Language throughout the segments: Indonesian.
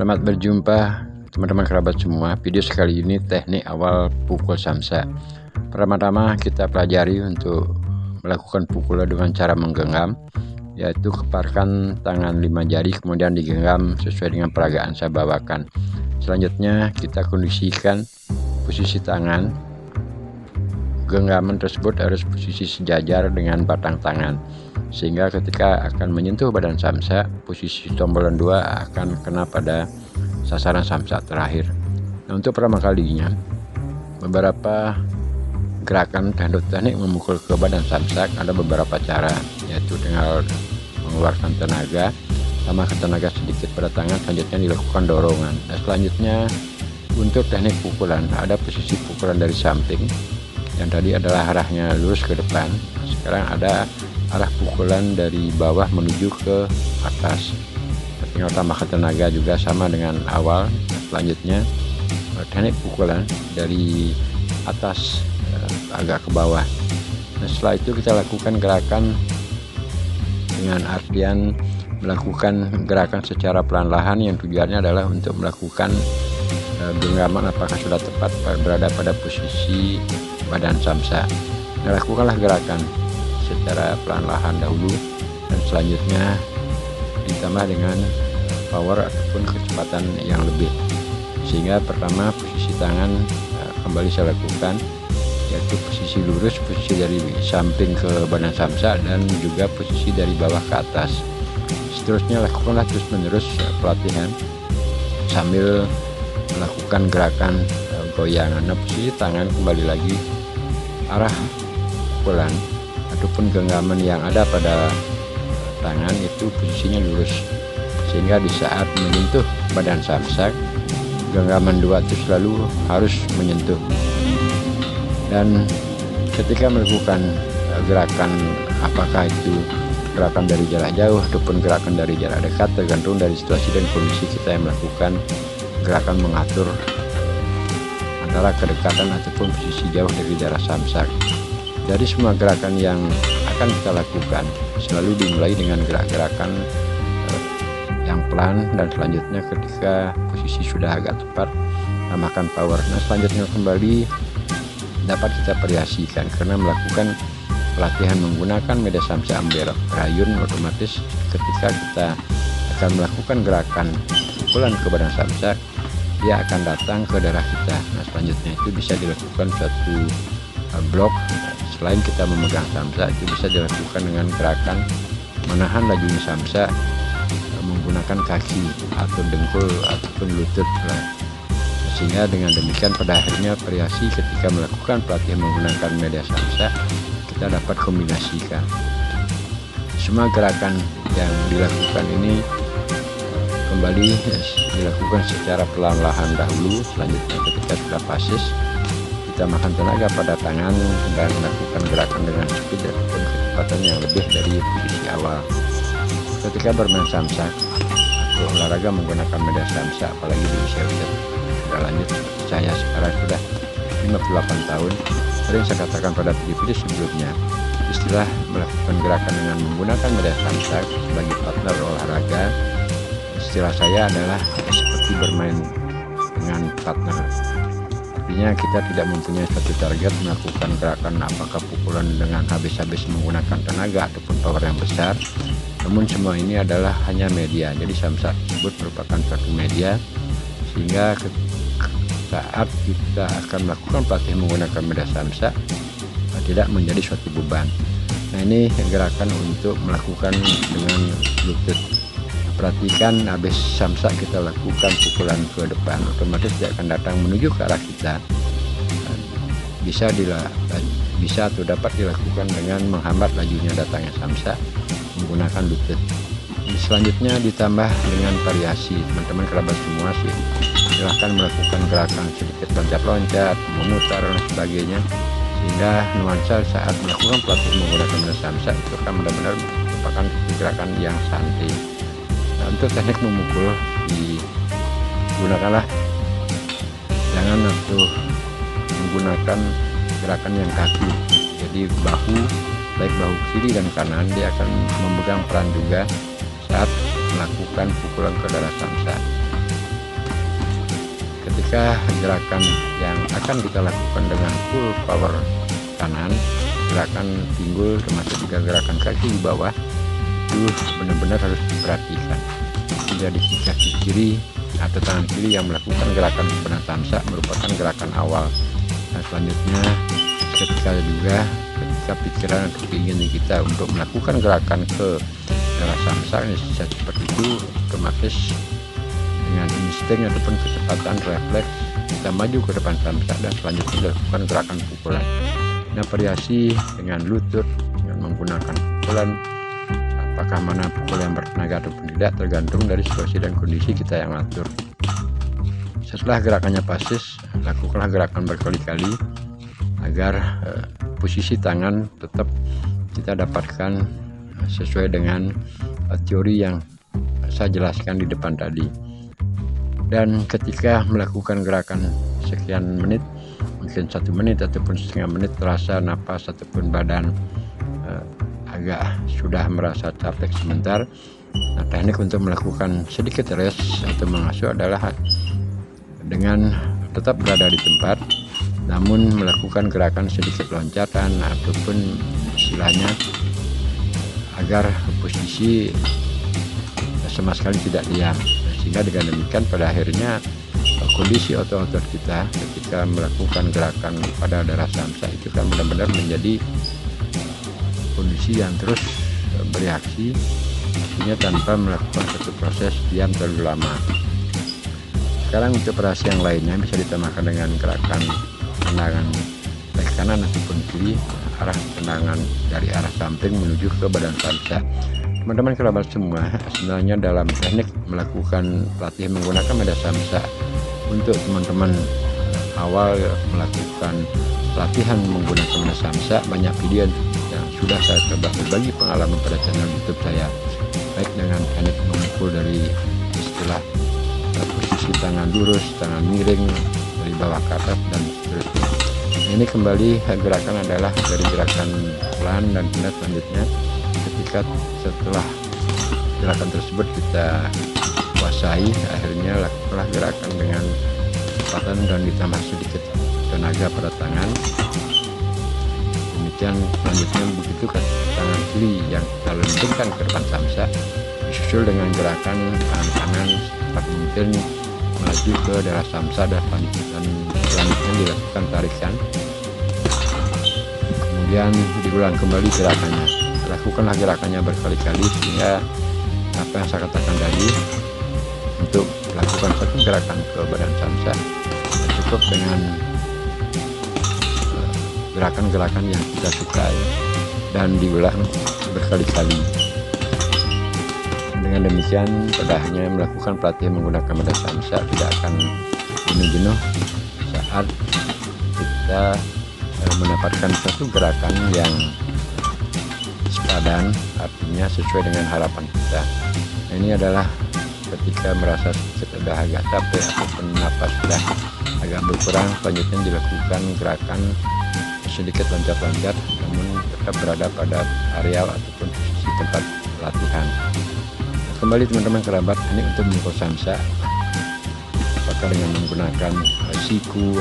Selamat berjumpa teman-teman kerabat semua. Video sekali ini teknik awal pukul samsa. Pertama-tama kita pelajari untuk melakukan pukulan dengan cara menggenggam, yaitu keparkan tangan 5 jari kemudian digenggam sesuai dengan peragaan saya bawakan. Selanjutnya kita kondisikan posisi tangan. Genggaman tersebut harus posisi sejajar dengan batang tangan, sehingga ketika akan menyentuh badan samsa, posisi tombolan 2 akan kena pada sasaran samsa terakhir. Nah, untuk pertama kalinya beberapa gerakan teknik memukul ke badan samsa ada beberapa cara, yaitu dengan mengeluarkan tenaga, tambahkan tenaga sedikit pada tangan, selanjutnya dilakukan dorongan. Dan selanjutnya untuk teknik pukulan ada posisi pukulan dari samping, yang tadi adalah arahnya lurus ke depan. Sekarang ada arah pukulan dari bawah menuju ke atas. Tinggal tambahkan tenaga juga sama dengan awal. Selanjutnya teknik pukulan dari atas agak ke bawah. Nah, setelah itu kita lakukan gerakan dengan artian melakukan gerakan secara pelan-lahan, yang tujuannya adalah untuk melakukan genggaman apakah sudah tepat berada pada posisi badan samsa. Nah, lakukanlah gerakan secara pelan-lahan dahulu, dan selanjutnya ditambah dengan power ataupun kecepatan yang lebih, sehingga pertama posisi tangan kembali saya lakukan, yaitu posisi lurus, posisi dari samping ke badan samsa, dan juga posisi dari bawah ke atas. Seterusnya lakukanlah terus menerus pelatihan sambil melakukan gerakan goyangan. Nah, posisi tangan kembali lagi, arah pukulan ataupun genggaman yang ada pada tangan itu posisinya lurus, sehingga di saat menyentuh badan samsa, genggaman 2 itu selalu harus menyentuh. Dan ketika melakukan gerakan, apakah itu gerakan dari jarak jauh ataupun gerakan dari jarak dekat, tergantung dari situasi dan kondisi kita yang melakukan gerakan mengatur antara kedekatan ataupun posisi jauh dari daerah samsa. Dari semua gerakan yang akan kita lakukan selalu dimulai dengan gerak-gerakan yang pelan, dan selanjutnya ketika posisi sudah agak tepat tambahkan power. Nah, selanjutnya kembali dapat kita variasikan karena melakukan pelatihan menggunakan media samsa amber rayun, otomatis ketika kita akan melakukan gerakan pukulan ke badan samsa, dia akan datang ke darah kita. Nah, selanjutnya itu bisa dilakukan suatu blok. Selain kita memegang samsa, itu bisa dilakukan dengan gerakan menahan lajunya samsa menggunakan kaki atau dengkul ataupun lutut, sehingga dengan demikian pada akhirnya variasi ketika melakukan pelatihan menggunakan media samsa kita dapat kombinasikan. Semua gerakan yang dilakukan ini kembali dilakukan secara pelan-lahan dahulu. Selanjutnya ketika sudah fasis, kita makan tenaga pada tangan dan melakukan gerakan dengan speed ataupun kecepatan yang lebih dari posisi awal. Ketika bermain samsa atau olahraga menggunakan media samsa, apalagi di usia-usia sudah lanjut seperti saya sekarang sudah 58 tahun, sering saya katakan pada video-video sebelumnya, istilah melakukan gerakan dengan menggunakan media samsa sebagai partner olahraga, istilah saya adalah seperti bermain dengan partner. Artinya kita tidak mempunyai suatu target melakukan gerakan apakah pukulan dengan habis-habis menggunakan tenaga ataupun power yang besar, namun semua ini adalah hanya media. Jadi samsa tersebut merupakan suatu media, sehingga saat kita akan melakukan pelatihan menggunakan media samsa tidak menjadi suatu beban. Nah, ini gerakan untuk melakukan dengan lutut. Perhatikan habis samsa kita lakukan pukulan ke depan, otomatis dia akan datang menuju ke arah kita. Bisa atau dapat dilakukan dengan menghambat lajunya datangnya samsa menggunakan lutut. Selanjutnya ditambah dengan variasi. Teman-teman kerabat semua sih silahkan melakukan gerakan sedikit loncat-loncat, memutar dan sebagainya, sehingga nuansa saat melakukan pelatihan menggunakan media samsa itu akan benar-benar merupakan gerakan yang santai. Nah, untuk teknik memukul digunakanlah jangan atau menggunakan gerakan yang kaku. Jadi bahu, baik bahu kiri dan kanan, dia akan memegang peran juga saat melakukan pukulan ke darah samsa. ketika gerakan yang akan kita lakukan dengan full power kanan, gerakan pinggul termasuk juga gerakan kaki di bawah, itu benar-benar harus diperhatikan. Jadi kaki kiri atau tangan kiri yang melakukan gerakan benang samsa merupakan gerakan awal. Nah, selanjutnya ketika pikiran atau keinginan kita untuk melakukan gerakan ke arah samsa seperti itu, otomatis dengan insting ataupun kecepatan refleks kita maju ke depan samsa dan selanjutnya dilakukan gerakan pukulan. Nah, variasi dengan lutut dengan menggunakan pukulan, apakah mana pukul yang bertenaga ataupun tidak tergantung dari situasi dan kondisi kita yang atur. Setelah gerakannya pasis, lakukanlah gerakan berkali-kali agar posisi tangan tetap kita dapatkan sesuai dengan teori yang saya jelaskan di depan tadi. Dan ketika melakukan gerakan sekian menit, mungkin 1 menit ataupun setengah menit, terasa napas ataupun badan agak sudah merasa capek sebentar. Nah, teknik untuk melakukan sedikit rest atau mengasuh adalah dengan tetap berada di tempat, namun melakukan gerakan sedikit loncatan ataupun istilahnya agar posisi sama sekali tidak diam, sehingga dengan demikian pada akhirnya kondisi otot-otot kita ketika melakukan gerakan pada darah samsa itu kan benar-benar menjadi kondisi yang terus bereaksi, artinya tanpa melakukan satu proses diam terlalu lama. Sekarang untuk operasi yang lainnya bisa ditambahkan dengan gerakan tendangan baik kanan ataupun kiri, arah tendangan dari arah samping menuju ke badan samsa. Teman-teman kerabat semua, sebenarnya dalam teknik melakukan pelatihan menggunakan medan samsa, untuk teman-teman awal melakukan pelatihan menggunakan medan samsa, banyak video yang sudah saya coba berbagi pengalaman pada channel YouTube saya, baik dengan teknik memukul dari istilah posisi tangan lurus, tangan miring, dari bawah ke atas dan seterusnya. Ini kembali gerakan adalah dari gerakan pelan dan kemudian selanjutnya ketika setelah gerakan tersebut kita kuasai, akhirnya lakukanlah gerakan dengan kecepatan dan ditambah sedikit tenaga pada tangan. Demikian selanjutnya begitu ke tangan kiri yang kita lentungkan ke depan samsa, disusul dengan gerakan tangan kanan secepat mungkin maju ke darah samsa dan selanjutnya dilakukan tarikan, kemudian diulang kembali gerakannya. Lakukanlah gerakannya berkali-kali sehingga apa yang saya katakan tadi, untuk melakukan satu gerakan ke badan samsa cukup dengan gerakan-gerakan yang kita sukai dan diulang berkali-kali. Dengan demikian pada akhirnya melakukan pelatihan menggunakan medan samsa tidak akan jenuh-jenuh saat kita mendapatkan satu gerakan yang sepadan, artinya sesuai dengan harapan kita. Nah, ini adalah ketika merasa sedikit agak capek ataupun napas sudah agak berkurang, selanjutnya dilakukan gerakan sedikit loncat-loncat namun tetap berada pada area ataupun posisi tempat latihan. Nah, kembali teman-teman kerabat, ini untuk memukul samsa apakah dengan menggunakan siku,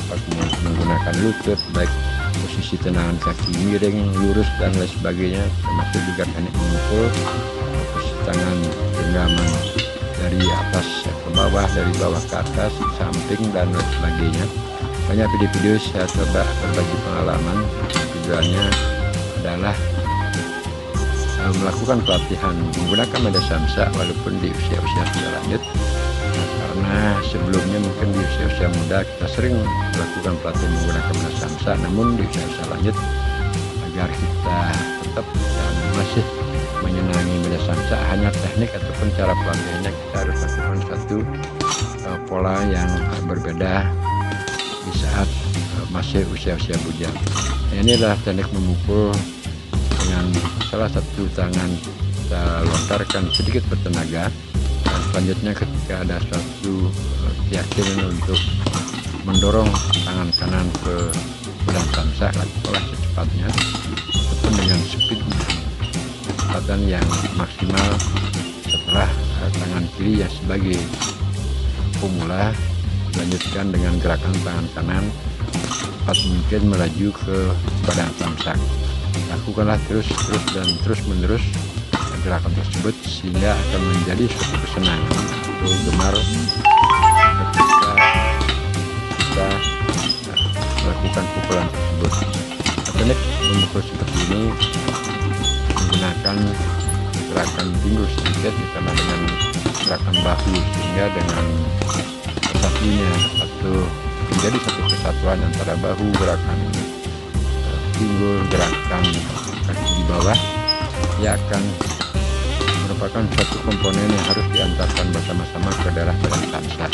apakah menggunakan lutut, baik posisi tendangan kaki miring, lurus dan lain sebagainya, termasuk juga teknik memukul posisi tangan genggaman dari atas ke bawah, dari bawah ke atas, samping dan lain sebagainya. Banyak video-video saya coba berbagi pengalaman, tujuannya adalah melakukan pelatihan menggunakan medan samsa walaupun di usia-usia sudah lanjut. Karena sebelumnya mungkin di usia-usia muda kita sering melakukan pelatihan menggunakan medan samsa, namun di usia-usia lanjut agar kita tetap dan masih menyenangi medan samsa, hanya teknik ataupun cara pelatihannya kita harus lakukan satu pola yang berbeda di saat masih usia-usia bujang. Nah, ini adalah teknik memukul dengan salah satu tangan kita lontarkan sedikit bertenaga, dan selanjutnya ketika ada suatu keyakinan untuk mendorong tangan kanan ke badan samsa, lakukanlah secepatnya ataupun dengan speed kecepatan yang maksimal. Setelah tangan kiri yang sebagai pemula Lanjutkan dengan gerakan tangan kanan, cepat mungkin melaju ke badan samsak. Lakukanlah terus menerus gerakan tersebut sehingga akan menjadi suatu kesenangan atau gemar ketika kita melakukan pukulan tersebut. Teknik memukul seperti ini menggunakan gerakan pinggul sedikit ditambah dengan gerakan bahu, sehingga dengan satunya atau menjadi satu kesatuan antara bahu, gerakan pinggul, gerakan kaki di bawah, ia akan merupakan satu komponen yang harus diantarkan bersama-sama ke daerah badan samsak.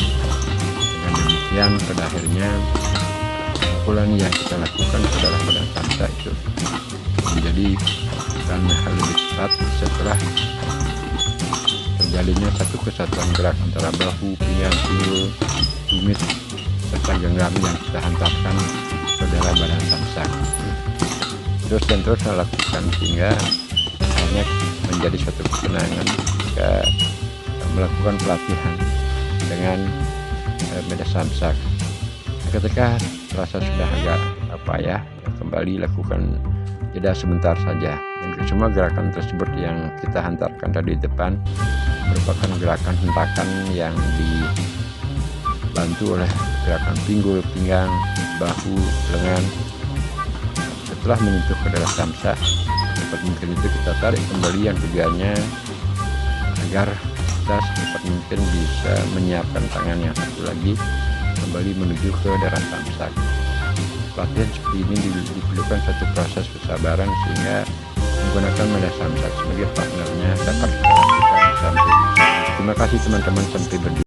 Dengan demikian pada akhirnya pukulan yang kita lakukan ke daerah badan samsak itu menjadi hal lebih cepat setelah terjalinnya satu kesatuan gerak antara bahu, pinggang, pinggul, tumit serta genggam yang kita hantarkan ke daerah badan samsak. Terus lakukan sehingga hanya menjadi suatu kesenangan jika melakukan pelatihan dengan badan samsak. Ketika terasa sudah agak kembali lakukan jeda sebentar saja. Semua gerakan tersebut yang kita hantarkan dari depan merupakan gerakan hentakan yang dibantu oleh gerakan pinggul, pinggang, bahu, lengan. Setelah menyentuh ke daerah samsak, cepat mungkin itu kita tarik kembali, yang tujuannya agar kita secepat mungkin bisa menyiapkan tangan yang satu lagi kembali menuju ke daerah samsak. Pelatihan seperti ini diperlukan satu proses kesabaran, sehingga menggunakan badan samsak sebagai partnernya dapat kita lakukan sampai. Terima kasih teman-teman, sampai berjumpa.